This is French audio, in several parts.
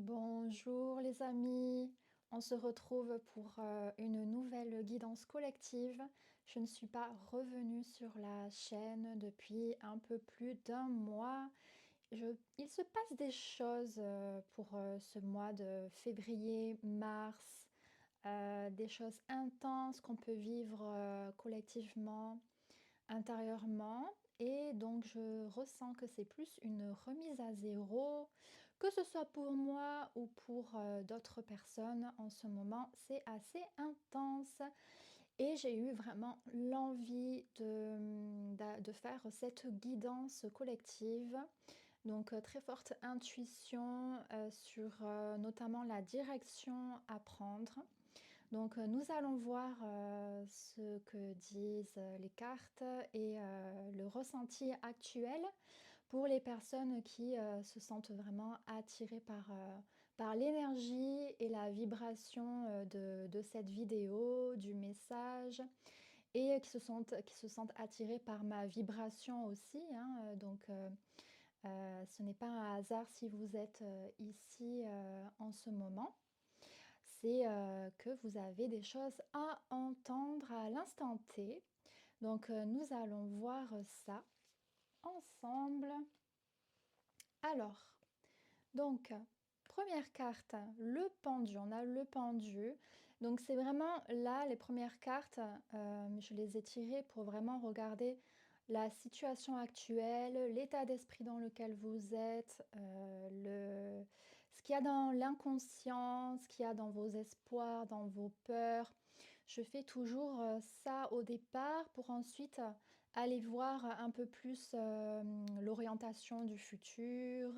Bonjour les amis, on se retrouve pour une nouvelle guidance collective. Je ne suis pas revenue sur la chaîne depuis un peu plus d'un mois. Il se passe des choses pour ce mois de février, mars, des choses intenses qu'on peut vivre collectivement, intérieurement. Et donc je ressens que c'est plus une remise à zéro, que ce soit pour moi ou pour d'autres personnes en ce moment, c'est assez intense. Et j'ai eu vraiment l'envie de faire cette guidance collective. Donc très forte intuition sur notamment la direction à prendre. Donc nous allons voir ce que disent les cartes et le ressenti actuel pour les personnes qui se sentent vraiment attirées par l'énergie et la vibration de cette vidéo, du message, et qui se sentent attirées par ma vibration aussi, hein. Ce n'est pas un hasard si vous êtes ici en ce moment. C'est que vous avez des choses à entendre à l'instant T. Donc nous allons voir ça ensemble. Alors, donc, première carte, le pendu. On a le pendu. Donc c'est vraiment là, les premières cartes, je les ai tirées pour vraiment regarder la situation actuelle, l'état d'esprit dans lequel vous êtes, ce qu'il y a dans l'inconscient, ce qu'il y a dans vos espoirs, dans vos peurs. Je fais toujours ça au départ pour ensuite aller voir un peu plus l'orientation du futur,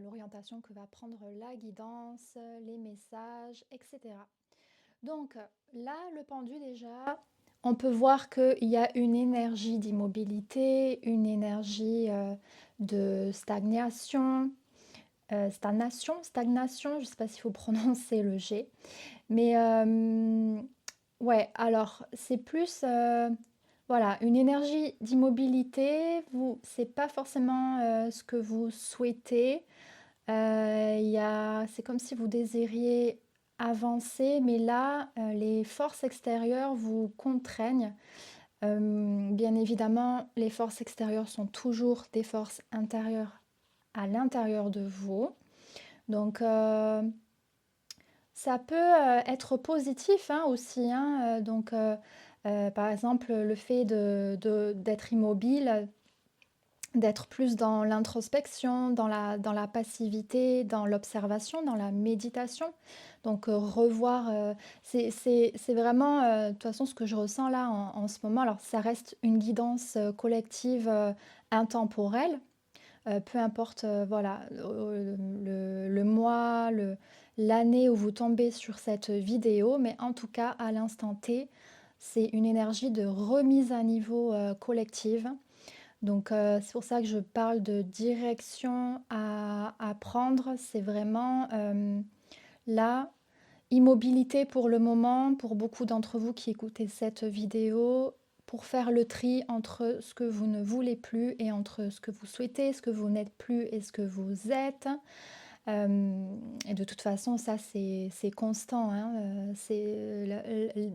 l'orientation que va prendre la guidance, les messages, etc. Donc là, le pendu déjà, on peut voir qu'il y a une énergie d'immobilité, une énergie de stagnation, stagnation, je ne sais pas s'il faut prononcer le G. Mais ouais, alors c'est plus voilà, une énergie d'immobilité. C'est pas forcément ce que vous souhaitez. C'est comme si vous désiriez avancer, mais là, les forces extérieures vous contraignent. Bien évidemment, les forces extérieures sont toujours des forces intérieures à l'intérieur de vous. Donc, ça peut être positif hein, aussi, hein. Par exemple, le fait d'être immobile, d'être plus dans l'introspection, dans la passivité, dans l'observation, dans la méditation. Donc revoir, c'est vraiment, de toute façon, ce que je ressens là en ce moment. Alors, ça reste une guidance collective intemporelle. Peu importe, voilà, le mois, l'année où vous tombez sur cette vidéo, mais en tout cas, à l'instant T, c'est une énergie de remise à niveau collective. Donc, c'est pour ça que je parle de direction à prendre. C'est vraiment là, immobilité pour le moment, pour beaucoup d'entre vous qui écoutez cette vidéo, pour faire le tri entre ce que vous ne voulez plus et entre ce que vous souhaitez, ce que vous n'êtes plus et ce que vous êtes. Et de toute façon, ça, c'est constant, hein.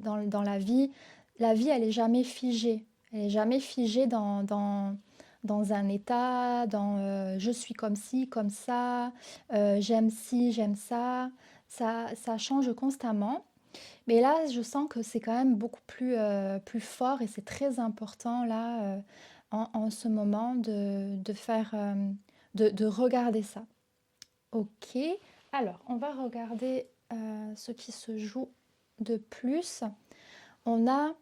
Dans la vie, elle est jamais figée. Elle est jamais figée dans un état, je suis comme ci, comme ça, j'aime ci, j'aime ça. Ça change constamment. Mais là, je sens que c'est quand même beaucoup plus fort et c'est très important là, en ce moment de faire, de regarder ça. Ok, alors on va regarder ce qui se joue de plus. On a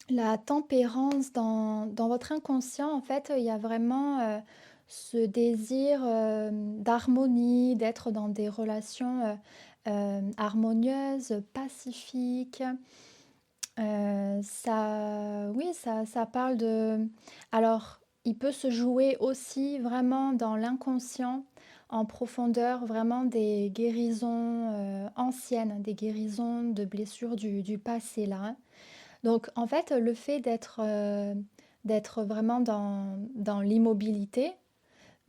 la tempérance dans votre inconscient. En fait, il y a vraiment ce désir d'harmonie, d'être dans des relations harmonieuses, pacifiques. Oui, ça parle de... Alors, il peut se jouer aussi vraiment dans l'inconscient, en profondeur, vraiment des guérisons anciennes, des guérisons de blessures du passé là, hein. Donc, en fait, le fait d'être vraiment dans l'immobilité,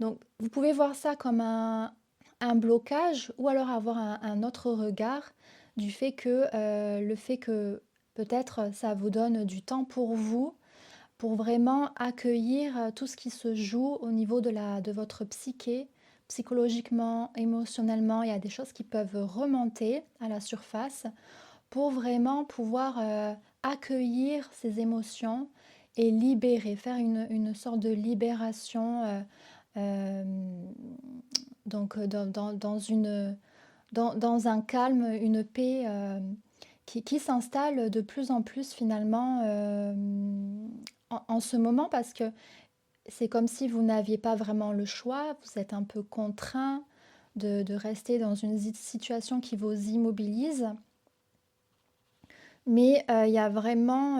donc vous pouvez voir ça comme un blocage ou alors avoir un autre regard du fait que le fait que peut-être ça vous donne du temps pour vous, pour vraiment accueillir tout ce qui se joue au niveau de votre psyché, psychologiquement, émotionnellement. Il y a des choses qui peuvent remonter à la surface pour vraiment pouvoir accueillir ces émotions et libérer, faire une sorte de libération euh, dans un calme, une paix qui s'installe de plus en plus finalement en ce moment parce que c'est comme si vous n'aviez pas vraiment le choix, vous êtes un peu contraint de rester dans une situation qui vous immobilise. Mais il y a vraiment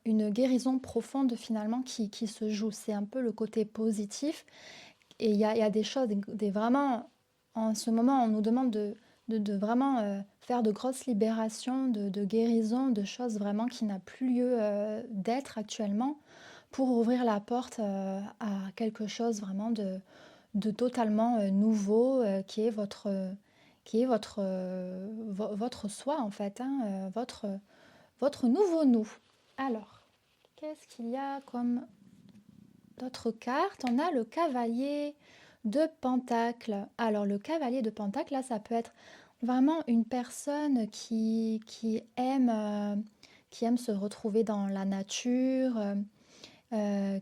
une guérison profonde finalement qui se joue. C'est un peu le côté positif. Et il y a des choses, vraiment, en ce moment, on nous demande de vraiment faire de grosses libérations, de guérison, de choses vraiment qui n'a plus lieu d'être actuellement pour ouvrir la porte à quelque chose vraiment de totalement nouveau qui est votre soi en fait, hein, votre nouveau nous. Alors, qu'est-ce qu'il y a comme d'autres cartes? On a le cavalier de Pentacle. Alors, le cavalier de Pentacle, là, ça peut être vraiment une personne qui aime se retrouver dans la nature,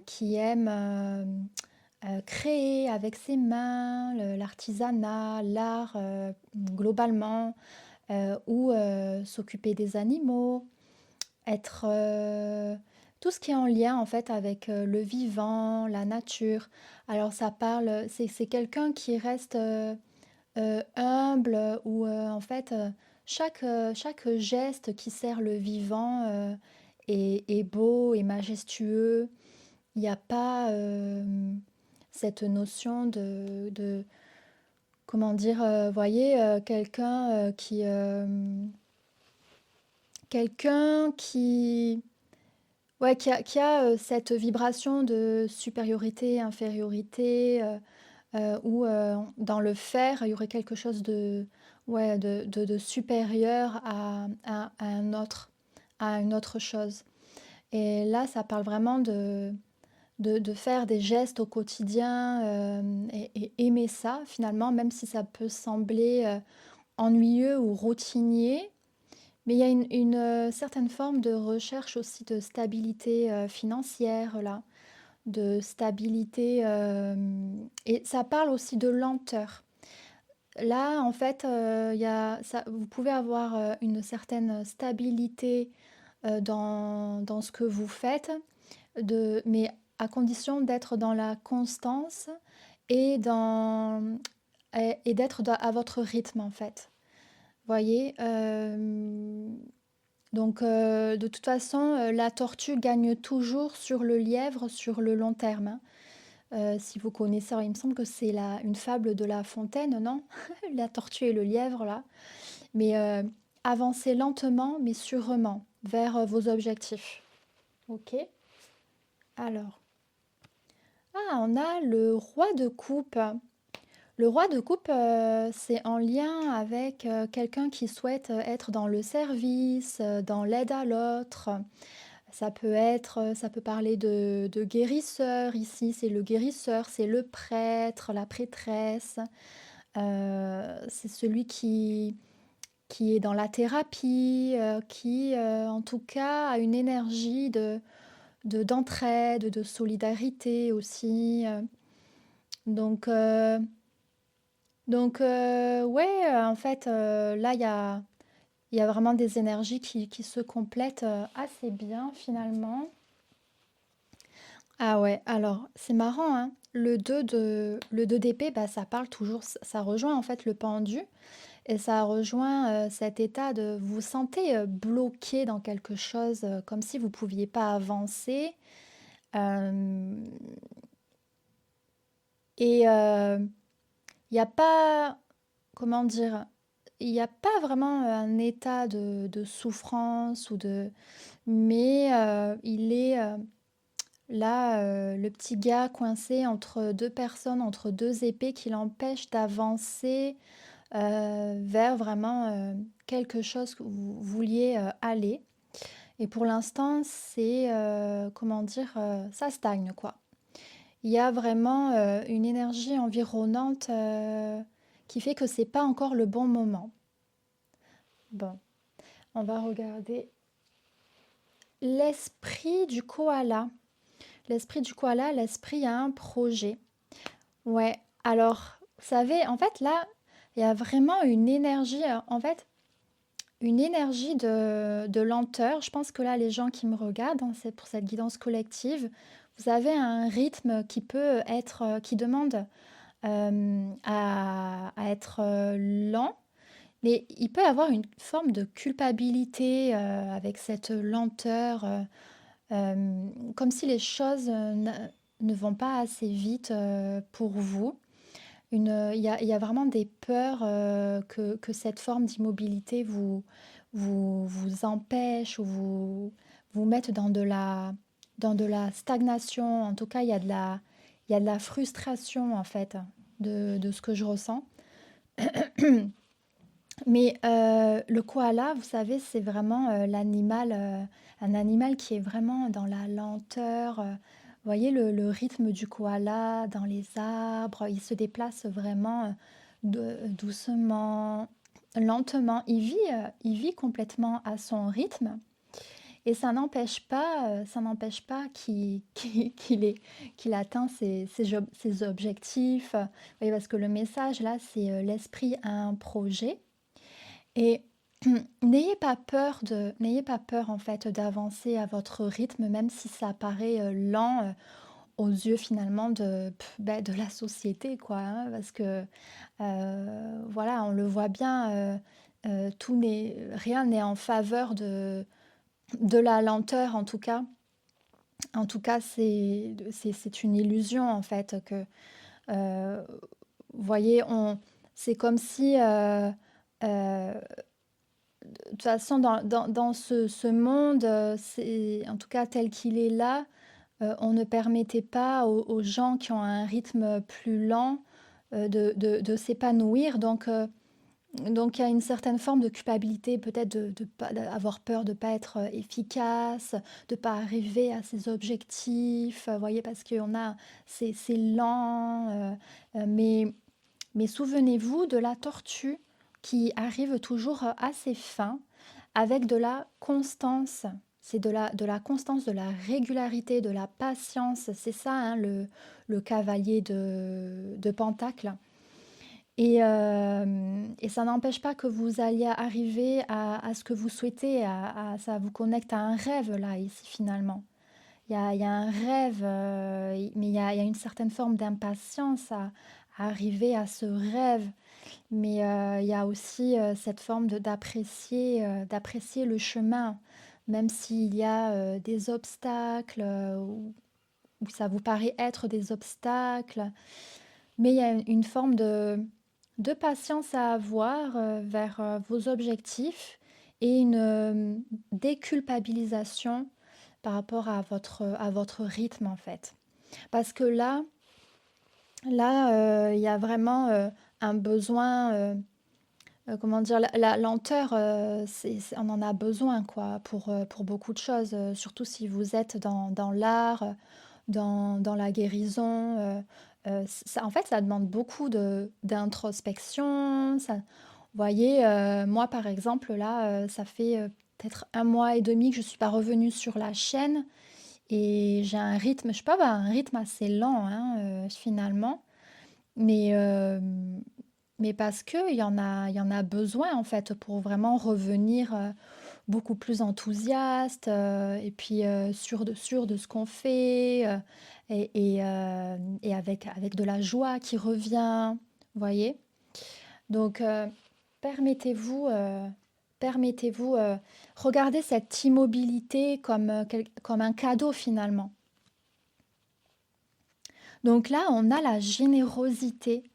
qui aime créer avec ses mains, l'artisanat, l'art globalement, ou s'occuper des animaux, être tout ce qui est en lien en fait avec le vivant, la nature. Alors ça parle, c'est quelqu'un qui reste humble ou en fait chaque geste qui sert le vivant est beau et majestueux. Il n'y a pas cette notion de comment dire, voyez, quelqu'un qui ouais, qui a cette vibration de supériorité, infériorité, où dans le faire, il y aurait quelque chose de, ouais, de supérieur à un autre, à une autre chose. Et là, ça parle vraiment de faire des gestes au quotidien et aimer ça, finalement, même si ça peut sembler ennuyeux ou routinier. Mais il y a une certaine forme de recherche aussi de stabilité financière, là, de stabilité, et ça parle aussi de lenteur. Là, en fait, vous pouvez avoir une certaine stabilité dans ce que vous faites, mais à condition d'être dans la constance et, et d'être à votre rythme, en fait. Voyez, donc de toute façon, la tortue gagne toujours sur le lièvre sur le long terme, hein. Si vous connaissez, alors il me semble que c'est une fable de La Fontaine, non? La tortue et le lièvre, là. Mais avancez lentement, mais sûrement, vers vos objectifs. Ok? Alors, on a le roi de coupe. Le roi de coupe, c'est en lien avec quelqu'un qui souhaite être dans le service, dans l'aide à l'autre. Ça peut parler de guérisseur. Ici, c'est le guérisseur, c'est le prêtre, la prêtresse. C'est celui qui est dans la thérapie, qui, en tout cas, a une énergie d'entraide, de solidarité aussi. Donc, euh, donc, ouais, en fait, là, il y a vraiment des énergies qui se complètent assez bien finalement. Ah ouais, alors c'est marrant, hein. Le 2 d'épée, bah, ça parle toujours, ça rejoint en fait le pendu et ça rejoint cet état de vous vous sentez bloqué dans quelque chose, comme si vous pouviez pas avancer. euh, et il n'y a pas, comment dire, il n'y a pas vraiment un état de souffrance mais il est Là, le petit gars coincé entre 2 personnes, entre 2 épées qui l'empêchent d'avancer, vers vraiment, quelque chose que vous vouliez, aller et pour l'instant, c'est, comment dire? Ça stagne, quoi. Il y a vraiment, une énergie environnante, qui fait que c'est pas encore le bon moment. Bon, on va regarder l'esprit du koala. L'esprit du koala, l'esprit a un projet. Ouais, alors, vous savez, en fait, là, il y a vraiment une énergie, en fait, une énergie de lenteur. Je pense que là, les gens qui me regardent, hein, c'est pour cette guidance collective, vous avez un rythme qui peut être, qui demande à être lent, mais il peut avoir une forme de culpabilité avec cette lenteur, comme si les choses ne vont pas assez vite pour vous. Il y a vraiment des peurs que cette forme d'immobilité vous empêche ou vous mette dans de la stagnation. En tout cas, il y a de la frustration en fait de ce que je ressens. Mais le koala, vous savez, c'est vraiment l'animal, un animal qui est vraiment dans la lenteur. Vous voyez le rythme du koala dans les arbres, il se déplace vraiment doucement, lentement. Il vit complètement à son rythme. Et ça n'empêche pas qu'il atteint ses objectifs. Vous voyez, parce que le message là, c'est l'esprit a un projet. Et n'ayez pas peur en fait d'avancer à votre rythme, même si ça paraît lent aux yeux finalement de la société, quoi, hein, parce que voilà, on le voit bien, rien n'est en faveur de la lenteur, en tout cas. En tout cas, c'est une illusion en fait que, euh, vous voyez, c'est comme si de toute façon, dans ce monde, en tout cas tel qu'il est là, on ne permettait pas aux gens qui ont un rythme plus lent de s'épanouir. Donc il y a une certaine forme de culpabilité, peut-être d'avoir peur de ne pas être efficace, de ne pas arriver à ses objectifs, vous voyez, parce qu'on a, c'est lent. Mais souvenez-vous de la tortue qui arrive toujours à ses fins avec de la constance. C'est de la constance, de la régularité, de la patience. C'est ça, hein, le cavalier de Pentacle. Et ça n'empêche pas que vous alliez arriver à ce que vous souhaitez. Ça vous connecte à un rêve, là, ici, finalement. Il y a un rêve, mais il y a une certaine forme d'impatience à arriver à ce rêve. Mais il y a aussi cette forme d'apprécier le chemin, même s'il y a des obstacles, ou ça vous paraît être des obstacles. Mais il y a une forme de patience à avoir vers vos objectifs et une déculpabilisation par rapport à votre rythme, en fait. Parce que là, il y a vraiment un besoin, comment dire, la lenteur, on en a besoin quoi, pour beaucoup de choses, surtout si vous êtes dans l'art, dans la guérison. En fait, ça demande beaucoup d'introspection. Vous voyez, moi par exemple, là, ça fait peut-être un mois et demi que je ne suis pas revenue sur la chaîne et j'ai un rythme, je peux avoir un rythme assez lent hein, finalement. Mais, mais parce qu'il y en a besoin en fait pour vraiment revenir beaucoup plus enthousiaste et puis sûr de ce qu'on fait et avec de la joie qui revient, vous voyez? Donc permettez-vous, permettez-vous, regardez cette immobilité comme, comme un cadeau finalement. Donc là, on a la générosité.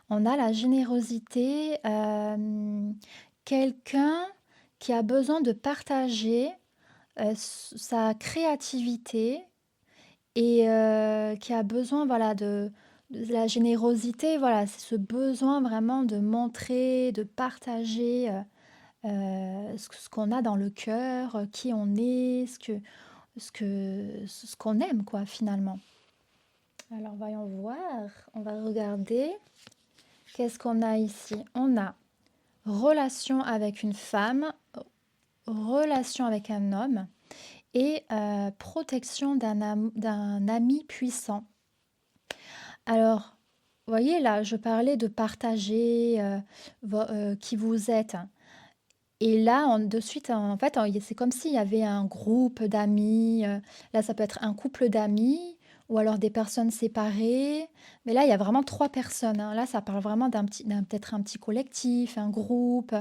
On a la générosité, quelqu'un qui a besoin de partager sa créativité et qui a besoin, voilà, de la générosité, voilà, c'est ce besoin vraiment de montrer, de partager, ce qu'on a dans le cœur, qui on est, ce qu'on aime, quoi, finalement. Alors voyons voir, on va regarder. Qu'est-ce qu'on a ici? On a relation avec une femme, relation avec un homme et protection d'un ami puissant. Alors, vous voyez là, je parlais de partager qui vous êtes. Et là, de suite, en fait, c'est comme s'il y avait un groupe d'amis. Là, ça peut être un couple d'amis ou alors des personnes séparées. Mais là, il y a vraiment trois personnes, hein. Là, ça parle vraiment peut-être un petit collectif, un groupe.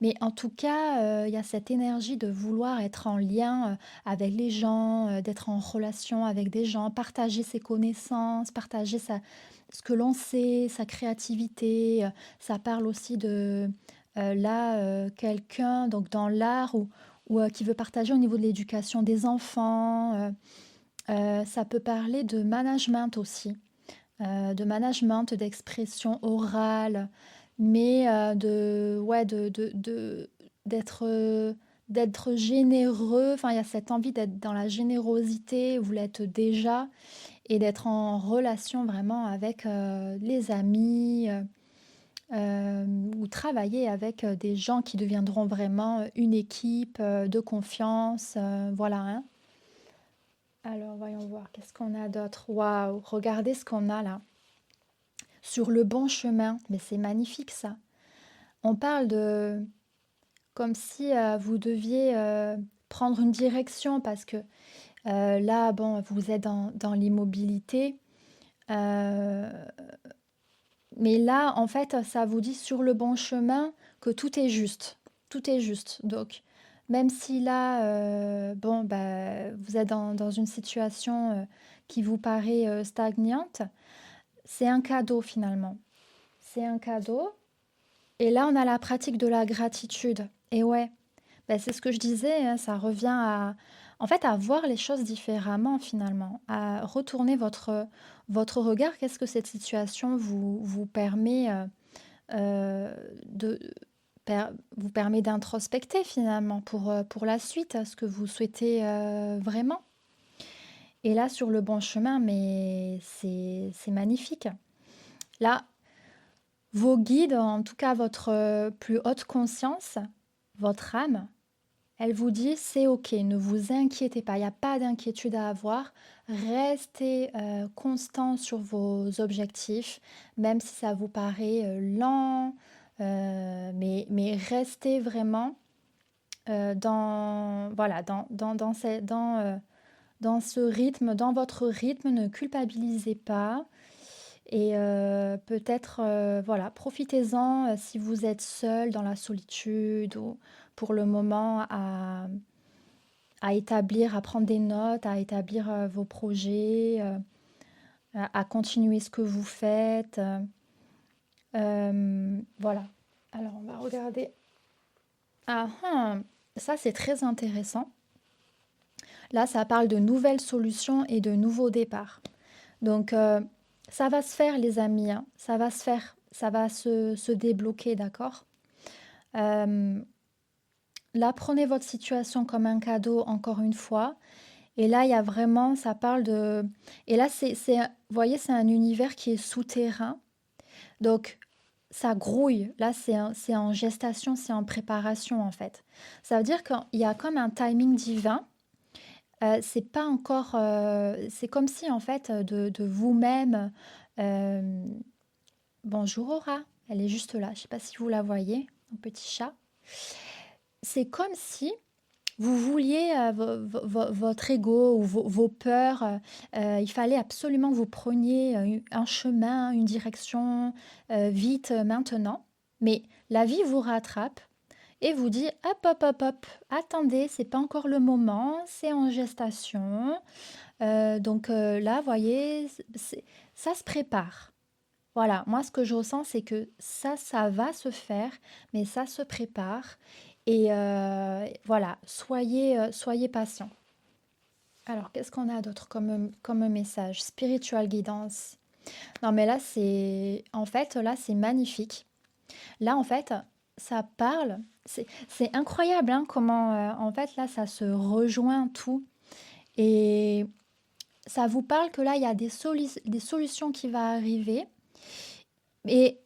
Mais en tout cas, il y a cette énergie de vouloir être en lien avec les gens, d'être en relation avec des gens, partager ses connaissances, partager ce que l'on sait, sa créativité. Ça parle aussi de là, quelqu'un donc dans l'art ou qui veut partager au niveau de l'éducation des enfants, ça peut parler de management aussi, de management, d'expression orale, mais de ouais, d'être, d'être généreux. Enfin, il y a cette envie d'être dans la générosité, vous l'êtes déjà et d'être en relation vraiment avec, les amis, ou travailler avec des gens qui deviendront vraiment une équipe de confiance. Voilà, hein. Alors, voyons voir, qu'est-ce qu'on a d'autre? Waouh, regardez ce qu'on a là. Sur le bon chemin, mais c'est magnifique ça. On parle de comme si vous deviez prendre une direction parce que là, bon, vous êtes dans l'immobilité. euh, Mais là, en fait, ça vous dit sur le bon chemin que tout est juste. Tout est juste. Donc, même si là, bon, bah, vous êtes dans une situation qui vous paraît stagnante, c'est un cadeau finalement. C'est un cadeau. Et là, on a la pratique de la gratitude. Et ouais, bah, c'est ce que je disais, hein, ça revient en fait, à voir les choses différemment finalement, à retourner votre regard. Qu'est-ce que cette situation vous permet euh, de, vous permet d'introspecter finalement pour la suite, ce que vous souhaitez vraiment. Et là, sur le bon chemin, mais c'est magnifique. Là, vos guides, en tout cas votre plus haute conscience, votre âme, elle vous dit c'est ok, ne vous inquiétez pas, il n'y a pas d'inquiétude à avoir. Restez constant sur vos objectifs, même si ça vous paraît lent, mais restez vraiment voilà, dans ce rythme, dans votre rythme, ne culpabilisez pas. Et peut-être, voilà, profitez-en si vous êtes seul dans la solitude ou pour le moment à établir, à prendre des notes, à établir vos projets, à continuer ce que vous faites. Voilà. Alors, on va regarder. Ah, ça, c'est très intéressant. Là, ça parle de nouvelles solutions et de nouveaux départs. Donc, ça va se faire, les amis, hein. Ça va se faire. Ça va se débloquer, d'accord? Euh, Là, prenez votre situation comme un cadeau, encore une fois. Et là, il y a vraiment, ça parle de... Et là, vous voyez, c'est un univers qui est souterrain. Donc, ça grouille. Là, c'est en gestation, c'est en préparation, en fait. Ça veut dire qu'il y a comme un timing divin. C'est pas encore... c'est comme si, en fait, de vous-même... euh, bonjour Aura, elle est juste là. Je sais pas si vous la voyez, mon petit chat. C'est comme si vous vouliez votre ego ou vos peurs, il fallait absolument que vous preniez un chemin, une direction vite maintenant. Mais la vie vous rattrape et vous dit hop, hop, hop, hop, attendez, c'est pas encore le moment, c'est en gestation. Donc là, voyez, ça se prépare. Voilà, moi ce que je ressens, c'est que ça va se faire, mais ça se prépare. Et voilà, soyez patient. Alors, qu'est-ce qu'on a d'autre comme message? Spiritual guidance. Non, mais là, en fait, là, c'est magnifique. Là, en fait, ça parle. C'est incroyable, hein, comment, en fait, là, ça se rejoint tout. Et ça vous parle que là, il y a des solutions qui vont arriver, et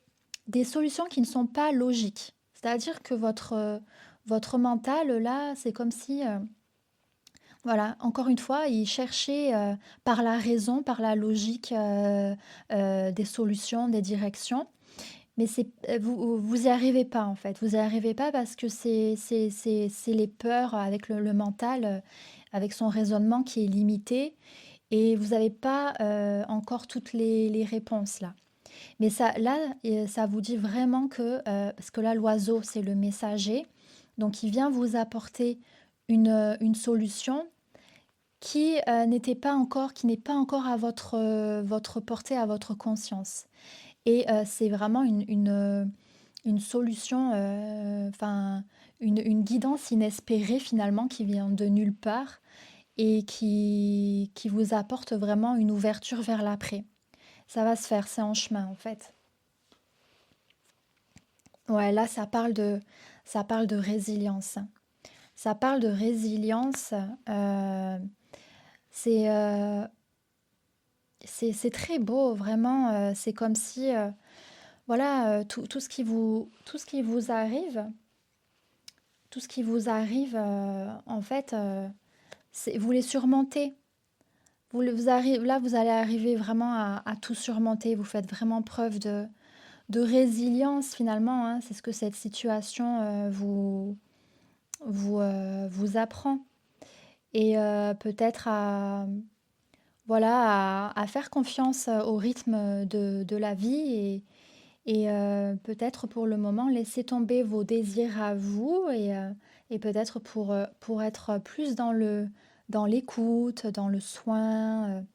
des solutions qui ne sont pas logiques. C'est-à-dire que votre mental, là, c'est comme si, voilà, encore une fois, il cherchait par la raison, par la logique, des solutions, des directions. Mais vous y arrivez pas en fait. Vous y arrivez pas parce que c'est les peurs avec le mental, avec son raisonnement qui est limité, et vous n'avez pas encore toutes les réponses là. Mais ça, là, ça vous dit vraiment que, parce que là, l'oiseau, c'est le messager, donc il vient vous apporter une solution qui qui n'est pas encore à votre portée, à votre conscience. Et c'est vraiment une solution, enfin, une guidance inespérée finalement qui vient de nulle part et qui vous apporte vraiment une ouverture vers l'après. Ça va se faire, c'est en chemin en fait. Ouais, là, ça parle de résilience. Ça parle de résilience. euh, c'est euh, c'est très beau, vraiment. C'est comme si, voilà, tout ce qui vous arrive, tout ce qui vous arrive, en fait, vous les surmontez. Là, vous allez arriver vraiment à tout surmonter. Vous faites vraiment preuve de résilience, finalement, hein. C'est ce que cette situation vous apprend. Et peut-être voilà, à faire confiance au rythme de la vie, et peut-être pour le moment laisser tomber vos désirs à vous, et peut-être pour être plus dans l'écoute, dans le soin,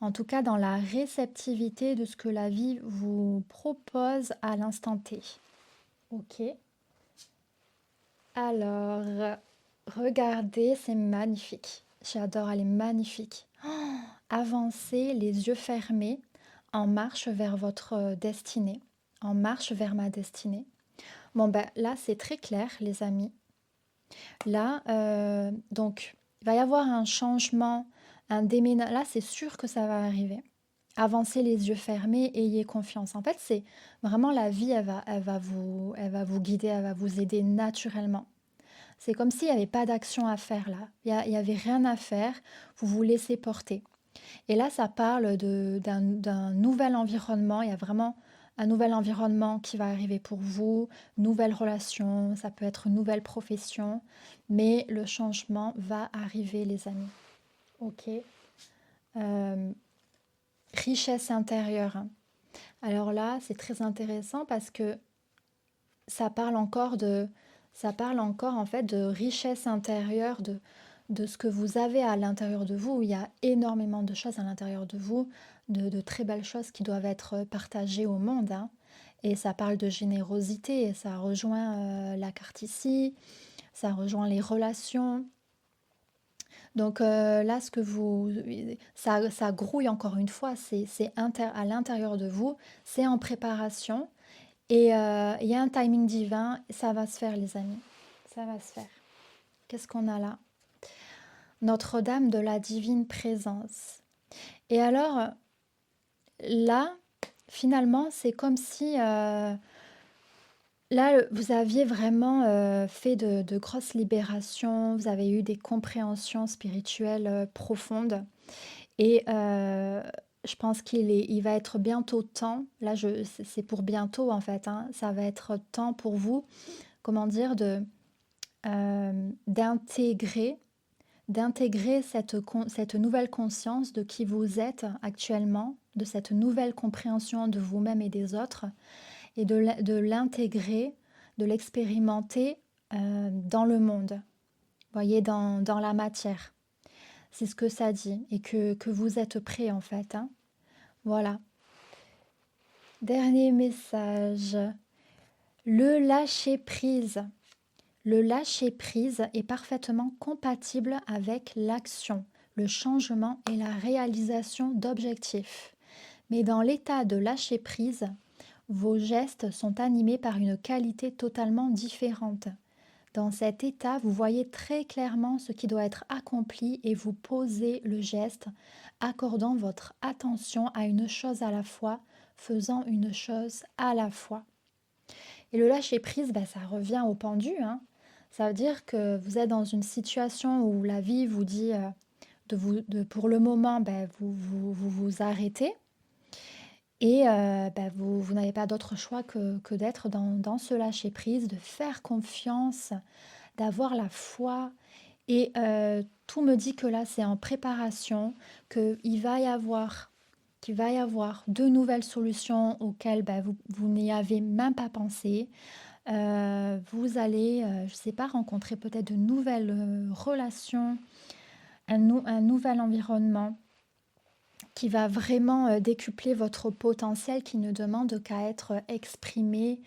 en tout cas dans la réceptivité de ce que la vie vous propose à l'instant T. Ok. Alors, regardez, c'est magnifique. J'adore, elle est magnifique. Avancez les yeux fermés, en marche vers votre destinée, en marche vers ma destinée. Bon, ben là, c'est très clair, les amis. Là, donc, il va y avoir un changement, un déménagement. Là, c'est sûr que ça va arriver. Avancez les yeux fermés, ayez confiance. En fait, c'est vraiment la vie, elle va vous guider, elle va vous aider naturellement. C'est comme s'il n'y avait pas d'action à faire là. Il y avait rien à faire. Vous vous laissez porter. Et là, ça parle d'un nouvel environnement. Il y a vraiment un nouvel environnement qui va arriver pour vous, nouvelle relation, ça peut être une nouvelle profession, mais le changement va arriver, les amis. Ok. Euh, Richesse intérieure, hein. Alors là, c'est très intéressant parce que ça parle encore ça parle encore en fait de richesse intérieure, de ce que vous avez à l'intérieur de vous. Il y a énormément de choses à l'intérieur de vous, de très belles choses qui doivent être partagées au monde, hein. Et ça parle de générosité, et ça rejoint la carte ici, ça rejoint les relations. Donc là, ça grouille encore une fois, à l'intérieur de vous, c'est en préparation. Et il y a un timing divin, ça va se faire, les amis. Ça va se faire. Qu'est-ce qu'on a là? Notre-Dame de la divine présence. Et alors, là, finalement, c'est comme si, là, vous aviez vraiment fait de grosses libérations, vous avez eu des compréhensions spirituelles profondes. Et je pense il va être bientôt temps, là, c'est pour bientôt en fait, hein, ça va être temps pour vous, comment dire, d'intégrer cette nouvelle conscience de qui vous êtes actuellement, de cette nouvelle compréhension de vous-même et des autres, et de l'intégrer, de l'expérimenter dans le monde, voyez, dans la matière. C'est ce que ça dit, et que vous êtes prêts en fait, hein. Voilà. Dernier message. Le lâcher-prise. Le lâcher-prise est parfaitement compatible avec l'action. le changement et la réalisation d'objectifs. Mais dans l'état de lâcher prise, vos gestes sont animés par une qualité totalement différente. Dans cet état, vous voyez très clairement ce qui doit être accompli et vous posez le geste, accordant votre attention à une chose à la fois, faisant une chose à la fois. Et le lâcher prise, ça revient au pendu, hein. Ça veut dire que vous êtes dans une situation où la vie vous dit pour le moment, vous arrêtez et vous n'avez pas d'autre choix que d'être dans ce lâcher prise, de faire confiance, d'avoir la foi. Et tout me dit que là, c'est en préparation, qu'il va y avoir de nouvelles solutions auxquelles vous n'y avez même pas pensé. Vous allez, je ne sais pas, rencontrer peut-être de nouvelles relations, un nouvel environnement qui va vraiment décupler votre potentiel qui ne demande qu'à être exprimé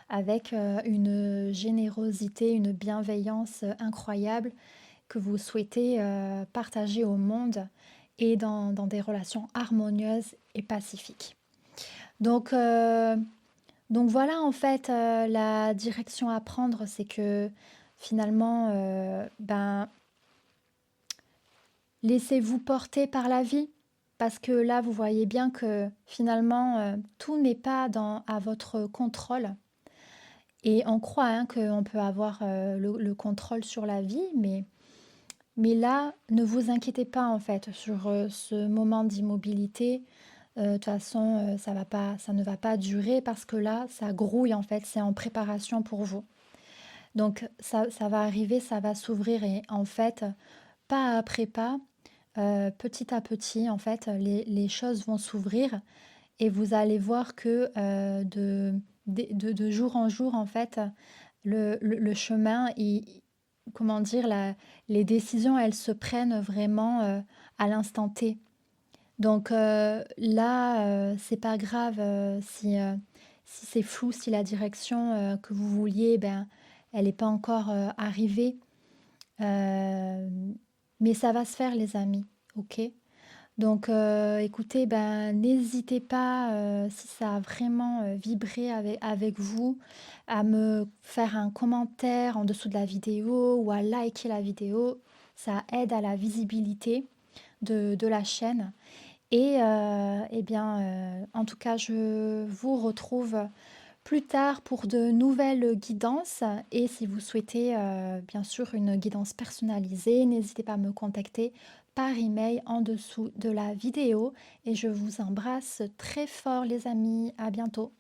avec une générosité, une bienveillance incroyable que vous souhaitez partager au monde et dans des relations harmonieuses et pacifiques. Donc, euh, donc voilà en fait la direction à prendre, c'est que finalement, laissez-vous porter par la vie parce que là, vous voyez bien que finalement, tout n'est pas à votre contrôle. Et on croit hein, qu'on peut avoir le contrôle sur la vie, mais là, ne vous inquiétez pas en fait sur ce moment d'immobilité. De toute façon, ça ne va pas durer parce que là, ça grouille en fait, c'est en préparation pour vous. Donc ça va arriver, ça va s'ouvrir et en fait, pas après pas, petit à petit, en fait, les choses vont s'ouvrir et vous allez voir que de jour en jour, en fait, le chemin, comment dire, les décisions, elles se prennent vraiment à l'instant T. Donc là, c'est pas grave si c'est flou, si la direction que vous vouliez, elle n'est pas encore arrivée. Euh, mais ça va se faire, les amis, ok? Donc, écoutez, n'hésitez pas, si ça a vraiment vibré avec vous, à me faire un commentaire en dessous de la vidéo ou à liker la vidéo. Ça aide à la visibilité de la chaîne. Et en tout cas, je vous retrouve plus tard pour de nouvelles guidances. Et si vous souhaitez, bien sûr, une guidance personnalisée, n'hésitez pas à me contacter par email en dessous de la vidéo. Et je vous embrasse très fort, les amis. À bientôt.